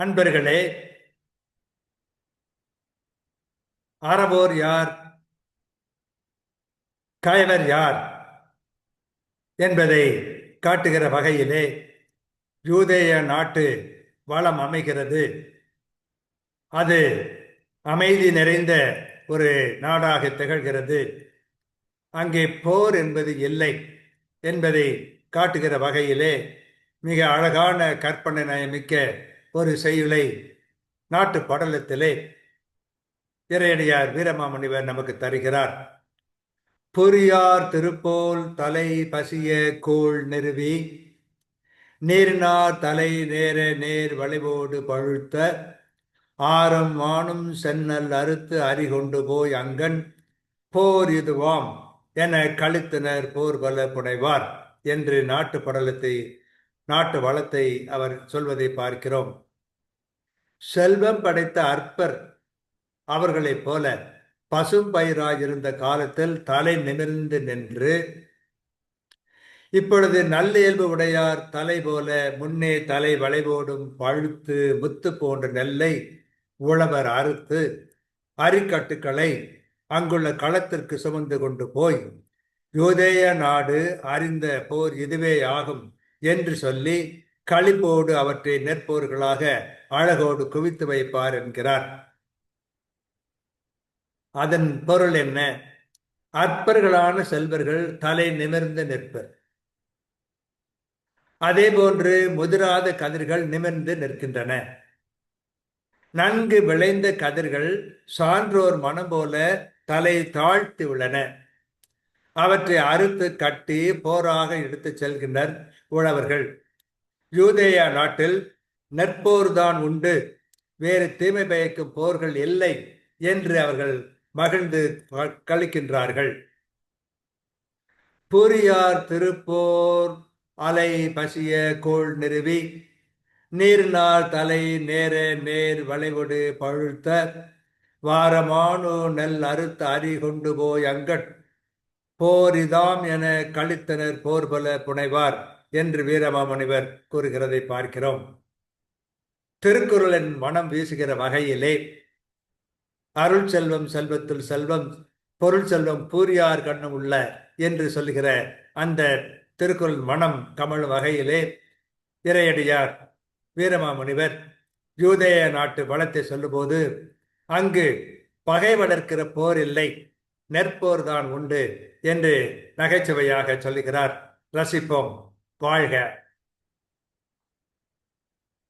அன்பர்களே, அறவோர் யார், கயவர் யார் என்பதை காட்டுகிற வகையிலே யூதேய நாட்டு வளம் அமைகிறது. அது அமைதி நிறைந்த ஒரு நாடாக திகழ்கிறது. அங்கே போர் என்பது இல்லை என்பதை காட்டுகிற வகையிலே மிக அழகான கற்பனை நயமிக்க ஒரு செய்யுளை நாட்டு படலத்திலே இறையடியார் வீரமாமுனிவர் நமக்கு தருகிறார். பொறியார் திருப்போல் தலை பசிய கோள் நிறுவி நீர்னார் தலை நேர நேர் வளைவோடு பழுத்த ஆரம் வானும் சென்னல் அறுத்து அறிகொண்டு போய் அங்கன் போர் இதுவாம் என கழித்தனர் போர்பல புனைவார் என்று நாட்டு வளத்தை அவர் சொல்வதை பார்க்கிறோம். செல்வம் படைத்த அற்பர் அவர்களைப் போல பசும் பயிராயிருந்த காலத்தில் தலை நிமிர்ந்து நின்று, இப்பொழுது நல்லியல்பு உடையார் தலை போல முன்னே தலை வளைவோடும் பழுத்து முத்து போன்ற நெல்லை உழவர் அறுத்து அரிக்கட்டுக்களை அங்குள்ள களத்திற்கு சுமந்து கொண்டு போய் யூதேய நாடு அறிந்த போர் இதுவே ஆகும் என்று சொல்லி களிப்போடு அவற்றை நெற்போர்களாக அழகோடு குவித்து வைப்பார் என்கிறார். அதன் பொருள் என்ன? அற்பர்களான செல்வர்கள் தலை நிமிர்ந்து நிற்பர். அதே போன்று முதிராத கதிர்கள் நிமிர்ந்து நிற்கின்றன. நன்கு விளைந்த கதிர்கள் சான்றோர் மனம் போல தலை தாழ்த்தி உள்ளன. அவற்றை அறுத்து கட்டி போராக எடுத்துச் செல்கின்றனர் உழவர்கள். யூதேயா நாட்டில் நெற்போர்தான் உண்டு, வேறு தீமை பயக்கும் போர்கள் இல்லை என்று அவர்கள் மகிழ்ந்து கழிக்கின்றார்கள். பொறியார் திருப்போர் அலை பசிய கோள் நிறுவி நீர்நாள் தலை நேர நேர் வளைவொடு பழுத்த வாரமானு நெல் அறுத்த அரி கொண்டு போய் அங்கட் போர் இதாம் என கழித்தனர் போர்பல புனைவார் என்று வீரமாமுனிவர் கூறுகிறதை பார்க்கிறோம். திருக்குறளின் மனம் வீசுகிற வகையிலே அருள் செல்வம் செல்வத்தில் செல்வம் பொருள் செல்வம் பூரியார் கண்ணும் உள்ள என்று சொல்லுகிற அந்த திருக்குறள் மனம் கமல் வகையிலே இறையடியார் வீரமாமுனிவர் யூதேய நாட்டு வளத்தை சொல்லும்போது அங்கு பகை வளர்க்கிற போர் இல்லை, நெற்போர் தான் உண்டு என்று நகைச்சுவையாக சொல்லுகிறார். ரசிப்போம். வாழ்க.